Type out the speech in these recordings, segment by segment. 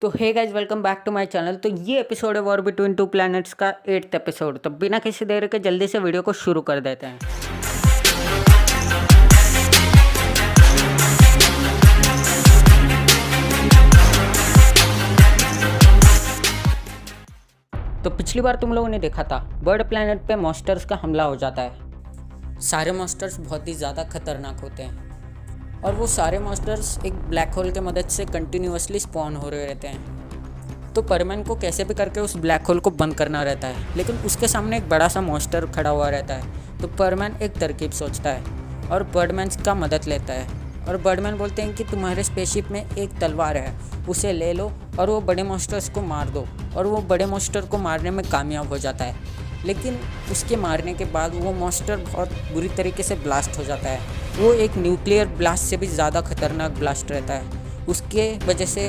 तो hey guys welcome back to my channel. तो ये एपिसोड है वॉर बिटवीन टू प्लैनेट्स का 8th एपिसोड। तो बिना किसी देर के जल्दी से वीडियो को शुरू कर देते हैं। तो पिछली बार तुम लोगों ने देखा था बर्ड प्लैनेट पे मॉन्स्टर्स का हमला हो जाता है। सारे मॉन्स्टर्स बहुत ही ज़्यादा खतरनाक होते हैं और वो सारे मॉन्स्टर्स एक ब्लैक होल के मदद से कंटिन्यूअसली स्पॉन हो रहे रहते हैं। तो परमैन को कैसे भी करके उस ब्लैक होल को बंद करना रहता है, लेकिन उसके सामने एक बड़ा सा मॉन्स्टर खड़ा हुआ रहता है। तो परमैन एक तरकीब सोचता है और बर्डमैन का मदद लेता है। और बर्डमैन बोलते हैं कि तुम्हारे स्पेसशिप में एक तलवार है, उसे ले लो और वो बड़े मॉन्स्टर्स को मार दो। और वो बड़े मॉन्स्टर को मारने में कामयाब हो जाता है, लेकिन उसके मारने के बाद वो मॉन्स्टर बहुत बुरी तरीके से ब्लास्ट हो जाता है। वो एक न्यूक्लियर ब्लास्ट से भी ज़्यादा खतरनाक ब्लास्ट रहता है। उसके वजह से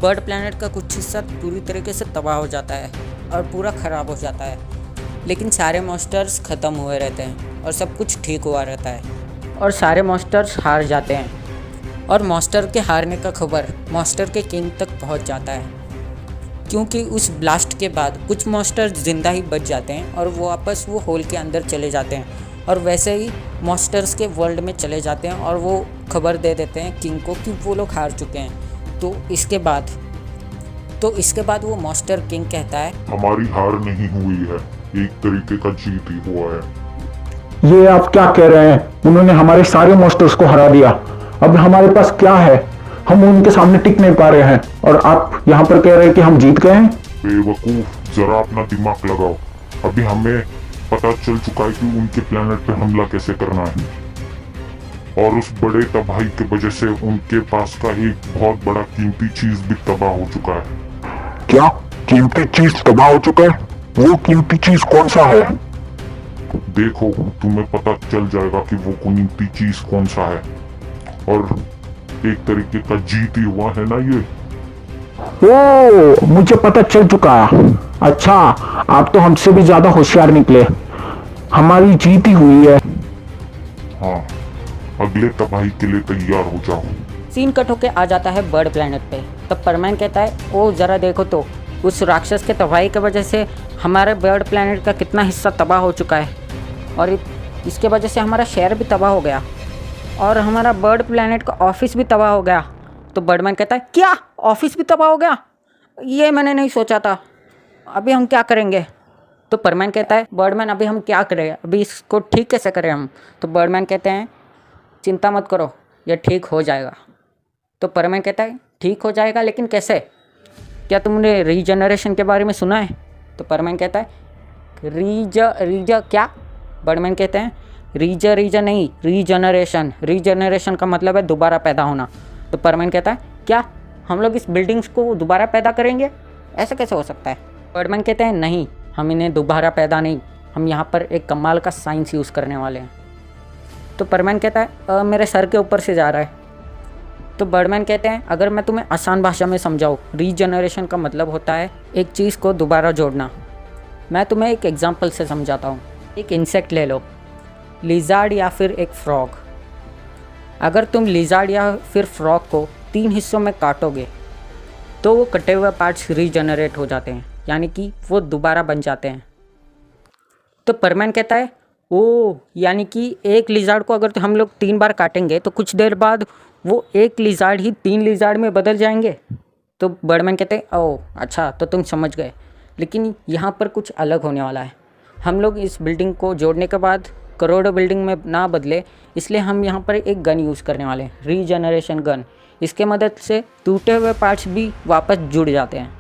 बर्ड प्लैनेट का कुछ हिस्सा पूरी तरीके से तबाह हो जाता है और पूरा ख़राब हो जाता है, लेकिन सारे मॉन्स्टर्स ख़त्म हुए रहते हैं और सब कुछ ठीक हुआ रहता है और सारे मॉन्स्टर्स हार जाते हैं। और मॉन्स्टर के हारने का खबर मॉन्स्टर के किंग तक पहुंच जाता है, क्योंकि उस ब्लास्ट के बाद कुछ मॉन्स्टर ज़िंदा ही बच जाते हैं और वो वापस वो होल के अंदर चले जाते हैं और वैसे ही मॉन्स्टर्स के वर्ल्ड में चले जाते हैं और वो खबर दे देते हैं किंग को कि वो लोग हार चुके हैं। तो इसके बाद वो मॉन्स्टर किंग कहता है, हमारी हार नहीं हुई है, एक तरीके का जीत ही हुआ है। ये आप क्या कह रहे हैं? उन्होंने हमारे सारे मॉन्स्टर्स को हरा दिया। अब हमारे पास क्या है? हम उनके सामने टिक नहीं पा रहे हैं और आप यहाँ पर कह रहे हैं कि हम जीत गए हैं। बेवकूफ, जरा अपना दिमाग लगाओ। अभी हमें पता चल चुका है कि उनके प्लेनेट पे हमला कैसे करना है और उस बड़े तबाही की वजह से उनके पास का एक बहुत बड़ा कीमती चीज भी तबाह हो चुका है। क्या कीमती चीज तबाह हो चुका है? वो कीमती चीज कौन सा है? देखो, तुम्हें पता चल जाएगा कि वो कीमती चीज कौन सा है। और एक तरीके का जीत ही हुआ है ना ये। ओ, मुझे पता चल चुका है। अच्छा, आप तो हमसे भी ज्यादा होशियार निकले। हमारी जीत ही हुई है। हाँ, अगले तबाही के लिए तैयार हो जाओ। सीन कट होके आ जाता है बर्ड प्लैनेट पे। तब परमैन कहता है, ओ ज़रा देखो तो उस राक्षस के तबाही की वजह से हमारे बर्ड प्लैनेट का कितना हिस्सा तबाह हो चुका है और इसके वजह से हमारा शहर भी तबाह हो गया और हमारा बर्ड प्लैनेट का ऑफिस भी तबाह हो गया। तो बर्डमैन कहता है, क्या ऑफिस भी तबाह हो गया? ये मैंने नहीं सोचा था। अभी हम क्या करेंगे? तो परमैन कहता है, बर्डमैन अभी हम क्या करें, अभी इसको ठीक कैसे करें हम? तो बर्डमैन कहते हैं, चिंता मत करो, ये ठीक हो जाएगा। तो परमैन कहता है, ठीक हो जाएगा, लेकिन कैसे? क्या तुमने रीजनरेशन के बारे में सुना है? तो परमैन कहता है, रीज क्या? बर्डमैन कहते हैं, रीज नहीं, रीजनरेशन। रीजनरेशन का मतलब है दोबारा पैदा होना। तो परमैन कहता है, क्या हम लोग इस बिल्डिंग्स को दोबारा पैदा करेंगे? ऐसा कैसे हो सकता है? बर्डमैन कहते हैं, नहीं, हम इन्हें दोबारा पैदा नहीं, हम यहाँ पर एक कमाल का साइंस यूज़ करने वाले हैं। तो परमैन कहता है, मेरे सर के ऊपर से जा रहा है। तो बर्डमैन कहते हैं, अगर मैं तुम्हें आसान भाषा में समझाऊँ, रीजनरेशन का मतलब होता है एक चीज़ को दोबारा जोड़ना। मैं तुम्हें एक एग्जांपल से समझाता हूँ। एक इंसेक्ट ले लो, लिजार्ड या फिर एक फ्रॉग। अगर तुम लिजार्ड या फिर फ्रॉग को 3 हिस्सों में काटोगे तो वो कटे हुए पार्ट्स रीजनरेट हो जाते हैं, यानी कि वो दोबारा बन जाते हैं। तो परमैन कहता है, ओ, यानी कि एक लिजार्ड को अगर हम लोग 3 बार काटेंगे तो कुछ देर बाद वो एक लिजार्ड ही 3 लिजार्ड में बदल जाएंगे। तो बर्डमैन कहते हैं, ओ अच्छा, तो तुम समझ गए, लेकिन यहाँ पर कुछ अलग होने वाला है। हम लोग इस बिल्डिंग को जोड़ने के बाद करोड़ों बिल्डिंग में ना बदले, इसलिए हम यहाँ पर एक गन यूज़ करने वाले हैं, रीजनरेशन गन। इसके मदद से टूटे हुए पार्ट्स भी वापस जुड़ जाते हैं।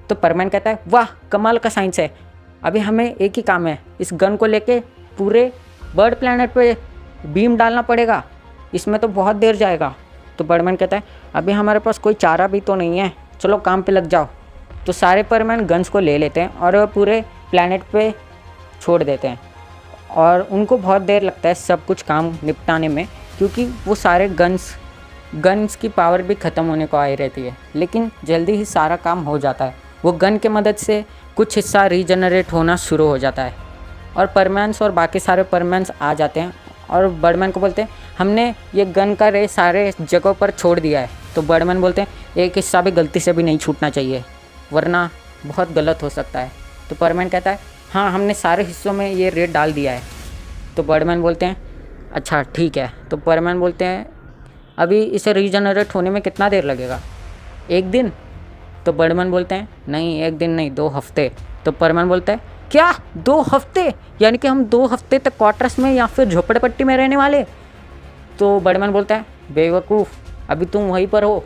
तो परमैन कहता है, वाह, कमाल का साइंस है। अभी हमें एक ही काम है, इस गन को लेके पूरे बर्ड प्लैनेट पे बीम डालना पड़ेगा, इसमें तो बहुत देर जाएगा। तो बर्डमैन कहता है, अभी हमारे पास कोई चारा भी तो नहीं है, चलो काम पे लग जाओ। तो सारे परमैन गन्स को ले लेते हैं और पूरे प्लैनेट पे छोड़ देते हैं और उनको बहुत देर लगता है सब कुछ काम निपटाने में, क्योंकि वो सारे गन्स की पावर भी ख़त्म होने को आई रहती है, लेकिन जल्दी ही सारा काम हो जाता है। वो गन के मदद से कुछ हिस्सा रीजनरेट होना शुरू हो जाता है और परमैन्स और बाकी सारे परमैन्स आ जाते हैं और बर्डमैन को बोलते हैं, हमने ये गन का रे सारे जगहों पर छोड़ दिया है। तो बर्डमैन बोलते हैं, एक हिस्सा भी गलती से भी नहीं छूटना चाहिए, वरना बहुत गलत हो सकता है। तो परमैन कहता है हाँ, हमने सारे हिस्सों में ये रेत डाल दिया है। तो बर्डमैन बोलते हैं अच्छा ठीक है। तो परमैन बोलते हैं अभी इसे रीजनरेट होने में कितना देर लगेगा, 1 दिन? तो बर्डमैन बोलते हैं नहीं, 1 दिन नहीं, 2 हफ्ते। तो परमैन बोलता है क्या 2 हफ्ते? यानी कि हम 2 हफ्ते तक क्वार्टर्स में या फिर झोपड़पट्टी में रहने वाले? तो बर्डमैन बोलता है बेवकूफ़, अभी तुम वहीं पर हो,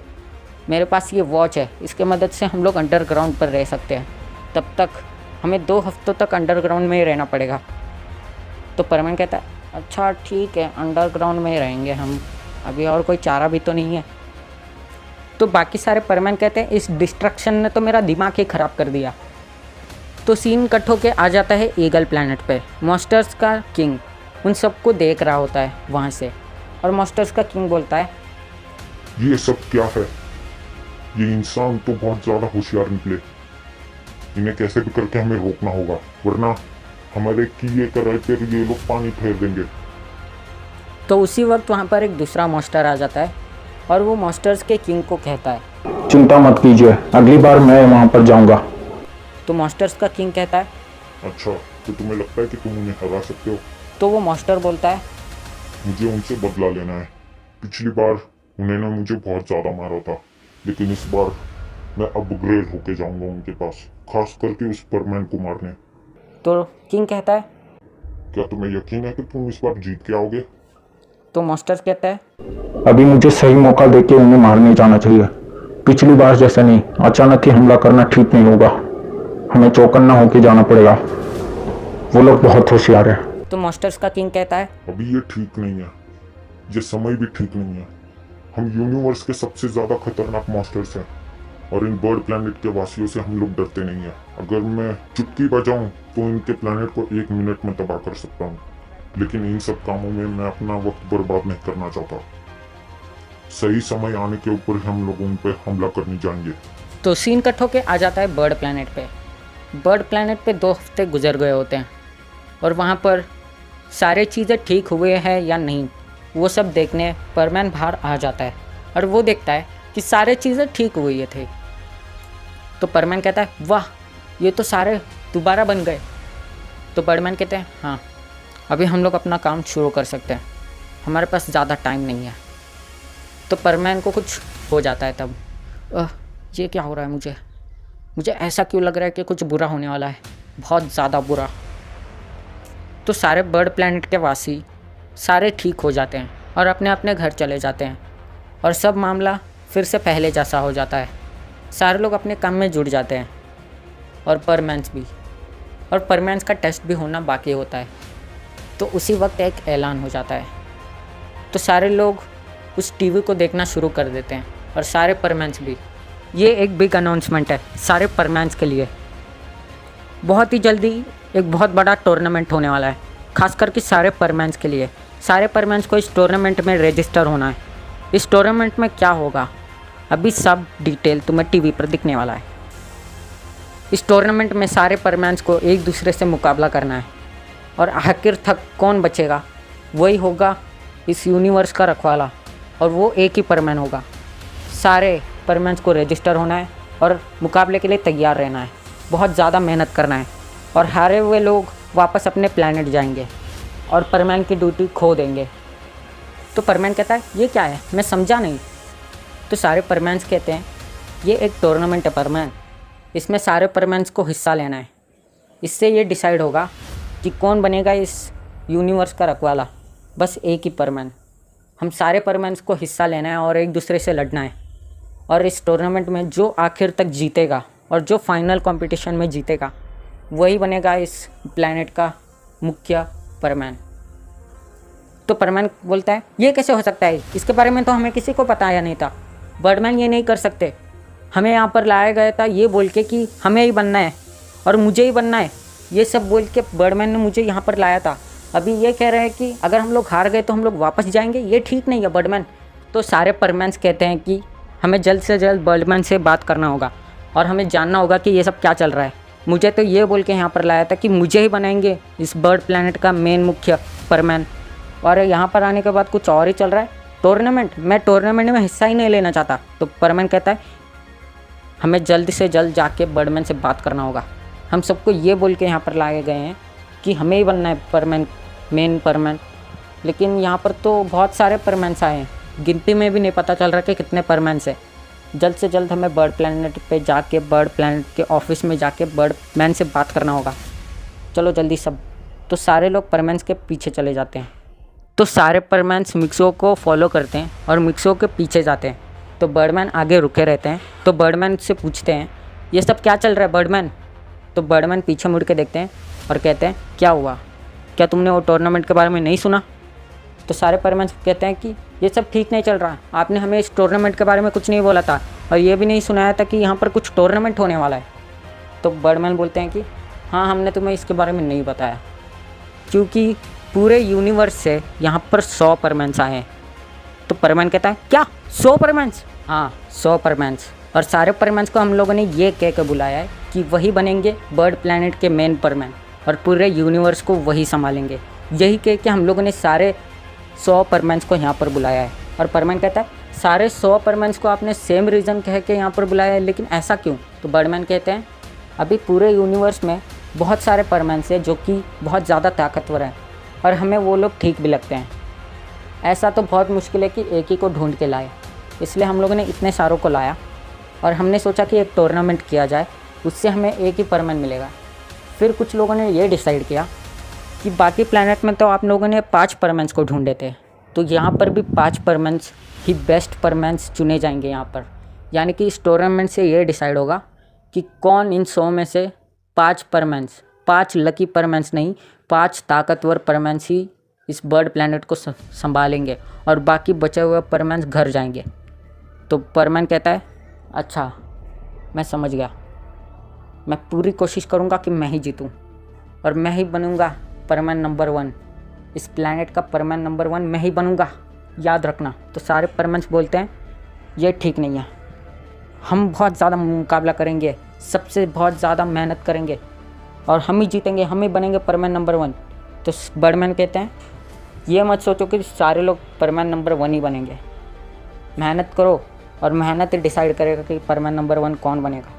मेरे पास ये वॉच है, इसके मदद से हम लोग अंडरग्राउंड पर रह सकते हैं। तब तक हमें 2 हफ्तों तक अंडरग्राउंड में ही रहना पड़ेगा। तो परमैन कहता है अच्छा ठीक है, अंडरग्राउंड में ही रहेंगे हम, अभी और कोई चारा भी तो नहीं है। तो बाकी सारे परमैन कहते हैं इस डिस्ट्रक्शन ने तो मेरा दिमाग ही ख़राब कर दिया। तो सीन कट होके आ जाता है ईगल प्लैनेट पे। मॉन्स्टर्स का किंग उन सबको देख रहा होता है वहाँ से, और मॉन्स्टर्स का किंग बोलता है ये सब क्या है? ये इंसान तो बहुत ज्यादा होशियार निकले, इन्हें कैसे भी करके हमें रोकना होगा, वरना हमारे किए कराए पर ये लोग पानी फेर देंगे। तो उसी वक्त वहाँ पर एक दूसरा मॉन्स्टर आ जाता है और वो मॉन्स्टर्स के किंग को कहता है चिंता मत कीजिए, अगली बार मैं वहाँ पर जाऊँगा। तो मॉन्स्टर्स का किंग कहता है अच्छा, तो तुम्हें लगता है कि तुम उन्हें हरा सकते हो? तो वो मॉन्स्टर बोलता है मुझे उनसे बदला लेना है। पिछली बार उन्होंने मुझे बहुत ज्यादा मारा था, लेकिन इस बार मैं अपग्रेड होके जाऊंगा उनके पास, खास करके उस परमैन को मारने। तो किंग कहता है क्या तुम्हें यकीन है कि तुम इस बार जीत के आओगे? तो मॉन्स्टर्स कहता है अभी मुझे सही मौका देके उन्हें मारने जाना चाहिए, पिछली बार जैसा नहीं, अचानक ही हमला करना ठीक नहीं होगा, हमें चौकन्ना होके जाना पड़ेगा, वो लोग बहुत होशियार है। तो मॉन्स्टर्स का किंग कहता है अभी ये ठीक नहीं है, ये समय भी ठीक नहीं है। हम यूनिवर्स के सबसे ज्यादा खतरनाक मॉन्स्टर्स हैं, और इन बर्ड प्लैनेट के वासियों से हम लोग डरते नहीं हैं। अगर मैं चुटकी बजाऊं तो इनके प्लैनेट को 1 मिनट में तबाह कर सकता हूं, लेकिन इन सब कामों में मैं अपना वक्त बर्बाद नहीं करना चाहता। सही समय आने के ऊपर हम लोग उन पर हमला करने जाएंगे। तो सीन कट होके आ जाता है बर्ड प्लैनेट पे। बर्ड प्लैनेट पे 2 हफ्ते गुजर गए होते हैं, और वहाँ पर सारे चीज़ें ठीक हुए हैं या नहीं वो सब देखने परमैन बाहर आ जाता है, और वो देखता है कि सारे चीज़ें ठीक हुई थे। तो परमैन कहता है वाह, ये तो सारे दोबारा बन गए। तो बर्डमैन कहते हैं हाँ, अभी हम लोग अपना काम शुरू कर सकते हैं, हमारे पास ज़्यादा टाइम नहीं है। तो परमैन को कुछ हो जाता है तब, ये क्या हो रहा है, मुझे ऐसा क्यों लग रहा है कि कुछ बुरा होने वाला है, बहुत ज़्यादा बुरा। तो सारे बर्ड प्लैनेट के वासी सारे ठीक हो जाते हैं और अपने अपने घर चले जाते हैं, और सब मामला फिर से पहले जैसा हो जाता है। सारे लोग अपने काम में जुट जाते हैं, और परमैन्स भी, और परमैन्स का टेस्ट भी होना बाकी होता है। तो उसी वक्त एक ऐलान हो जाता है, तो सारे लोग उस टीवी को देखना शुरू कर देते हैं, और सारे परमैन्स भी। ये एक बिग अनाउंसमेंट है सारे परमैन्स के लिए। बहुत ही जल्दी एक बहुत बड़ा टूर्नामेंट होने वाला है, खास करके सारे परमैन्स के लिए। सारे परमैन्स को इस टूर्नामेंट में रजिस्टर होना है। इस टूर्नामेंट में क्या होगा, अभी सब डिटेल तुम्हें टीवी पर दिखने वाला है। इस टूर्नामेंट में सारे परमैन्स को एक दूसरे से मुकाबला करना है, और आखिर तक कौन बचेगा वही होगा इस यूनिवर्स का रखवाला, और वो एक ही परमैन होगा। सारे परमैन्स को रजिस्टर होना है और मुकाबले के लिए तैयार रहना है, बहुत ज़्यादा मेहनत करना है, और हारे हुए लोग वापस अपने प्लैनेट जाएंगे और परमैन की ड्यूटी खो देंगे। तो परमैन कहता है ये क्या है, मैं समझा नहीं। तो सारे परमैन्स कहते हैं ये एक टूर्नामेंट है परमैन, इसमें सारे परमैन्स को हिस्सा लेना है। इससे ये डिसाइड होगा कि कौन बनेगा इस यूनिवर्स का रखवाला, बस एक ही परमैन। हम सारे परमैन्स को हिस्सा लेना है और एक दूसरे से लड़ना है, और इस टूर्नामेंट में जो आखिर तक जीतेगा और जो फाइनल कंपटीशन में जीतेगा वही बनेगा इस प्लैनेट का मुख्य परमैन। तो परमैन बोलता है ये कैसे हो सकता है, इसके बारे में तो हमें किसी को बताया नहीं था। बर्डमैन ये नहीं कर सकते, हमें यहाँ पर लाया गया था ये बोल के कि हमें ही बनना है और मुझे ही बनना है, ये सब बोल के बर्डमैन ने मुझे यहाँ पर लाया था। अभी ये कह रहे हैं कि अगर हम लोग हार गए तो हम लोग वापस जाएंगे, ये ठीक नहीं है बर्डमैन। तो सारे परमैन्स कहते हैं कि हमें जल्द से जल्द बर्डमैन से बात करना होगा और हमें जानना होगा कि ये सब क्या चल रहा है। मुझे तो ये बोल के यहाँ पर लाया था कि मुझे ही बनाएंगे इस बर्ड प्लैनेट का मेन मुख्य परमैन, और यहाँ पर आने के बाद कुछ और ही चल रहा है टूर्नामेंट। मैं टूर्नामेंट में हिस्सा ही नहीं लेना चाहता। तो परमैन कहता है हमें जल्द से जल्द जाके बर्डमैन से बात करना होगा। हम सबको ये बोल के यहाँ पर लाए गए हैं कि हमें ही बनना है मेन परमैन, लेकिन यहाँ पर तो बहुत सारे परमैन्स आए हैं, गिनती में भी नहीं पता चल रहा कि कितने परमैन्स हैं। जल्द से जल्द हमें बर्ड प्लैनेट पे जाके बर्ड प्लैनेट के ऑफिस में जाके बर्डमैन से बात करना होगा। चलो जल्दी सब। तो सारे लोग परमैन्स के पीछे चले जाते हैं। तो सारे परमैन्स मिक्सो को फॉलो करते हैं और मिक्सो के पीछे जाते हैं। तो बर्डमैन आगे रुके रहते हैं। तो बर्डमैन से पूछते हैं ये सब क्या चल रहा है बर्डमैन। तो बर्डमैन पीछे मुड़ के देखते हैं और कहते हैं क्या हुआ, क्या तुमने वो टूर्नामेंट के बारे में नहीं सुना। तो सारे परमैन्स कहते हैं कि ये सब ठीक नहीं चल रहा, आपने हमें इस टूर्नामेंट के बारे में कुछ नहीं बोला था और ये भी नहीं सुनाया था कि यहाँ पर कुछ टूर्नामेंट होने वाला है। तो बर्डमैन बोलते हैं कि हाँ, हमने तुम्हें इसके बारे में नहीं बताया क्योंकि पूरे यूनिवर्स से यहाँ पर 100 परमैन्स आए हैं। तो परमैन कहता है क्या 100 परमैन्स? हाँ 100 परमैन्स, और सारे परमैन्स को हम लोगों ने ये कह के बुलाया है कि वही बनेंगे बर्ड प्लैनेट के मेन परमैन और पूरे यूनिवर्स को वही संभालेंगे। यही कह के हम लोगों ने सारे 100 परमैन्स को यहाँ पर बुलाया है। और परमैन कहता है सारे 100 परमैन्स को आपने सेम रीज़न कह के यहाँ पर बुलाया है, लेकिन ऐसा क्यों? तो बर्डमैन कहते हैं अभी पूरे यूनिवर्स में बहुत सारे परमैन्स हैं जो कि बहुत ज़्यादा ताकतवर हैं और हमें वो लोग ठीक भी लगते हैं। ऐसा तो बहुत मुश्किल है कि एक ही को ढूंढ के लाए, इसलिए हम लोगों ने इतने सारों को लाया और हमने सोचा कि एक टूर्नामेंट किया जाए, उससे हमें एक ही परमैन मिलेगा। फिर कुछ लोगों ने ये डिसाइड किया कि बाकी प्लैनेट में तो आप लोगों ने 5 परमैन्स को ढूंढे थे, तो यहाँ पर भी 5 परमैन्स ही बेस्ट परमैन्स चुने जाएंगे यहाँ पर। यानी कि इस टूर्नामेंट से ये डिसाइड होगा कि कौन इन 100 में से 5 परमैन्स, 5 लकी परमैन्स नहीं, 5 ताकतवर परमैन्स ही इस बर्ड प्लैनेट को संभालेंगे और बाकी बचे हुए परमैन्स घर जाएंगे। तो परमैन कहता है अच्छा मैं समझ गया, मैं पूरी कोशिश करूँगा कि मैं ही जीतूँ और मैं ही बनूँगा परमैन नंबर 1, इस प्लैनेट का परमैन नंबर 1 मैं ही बनूँगा, याद रखना। तो सारे परमैन्स बोलते हैं ये ठीक नहीं है, हम बहुत ज़्यादा मुकाबला करेंगे, सबसे बहुत ज़्यादा मेहनत करेंगे और हम ही जीतेंगे, हम ही बनेंगे परमैन नंबर 1। तो बर्डमैन कहते हैं ये मत सोचो कि सारे लोग परमैन नंबर 1 ही बनेंगे, मेहनत करो और मेहनत ही डिसाइड करेगा कि परमैन नंबर 1 कौन बनेगा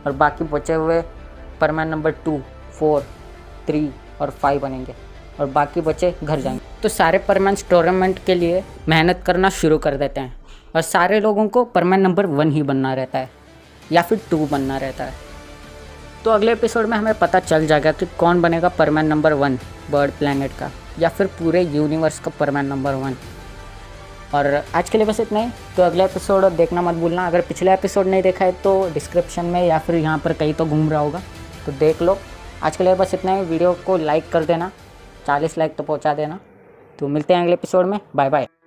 और बाकी बचे हुए परमैन नंबर 2, 4, 3 और 5 बनेंगे और बाकी बचे घर जाएंगे। तो सारे परमैन्स टूर्नामेंट के लिए मेहनत करना शुरू कर देते हैं और सारे लोगों को परमैन नंबर 1 ही बनना रहता है या फिर 2 बनना रहता है। तो अगले एपिसोड में हमें पता चल जाएगा कि कौन बनेगा परमैन नंबर 1 बर्ड प्लैनेट का या फिर पूरे यूनिवर्स का परमैन नंबर 1। और आज के लिए बस इतना ही। तो अगला एपिसोड देखना मत भूलना। अगर पिछला एपिसोड नहीं देखा है तो डिस्क्रिप्शन में या फिर यहाँ पर कहीं तो घूम रहा होगा, तो देख लो। आज के लिए बस इतना ही। वीडियो को लाइक कर देना, 40 लाइक तो पहुँचा देना। तो मिलते हैं अगले एपिसोड में। Bye bye.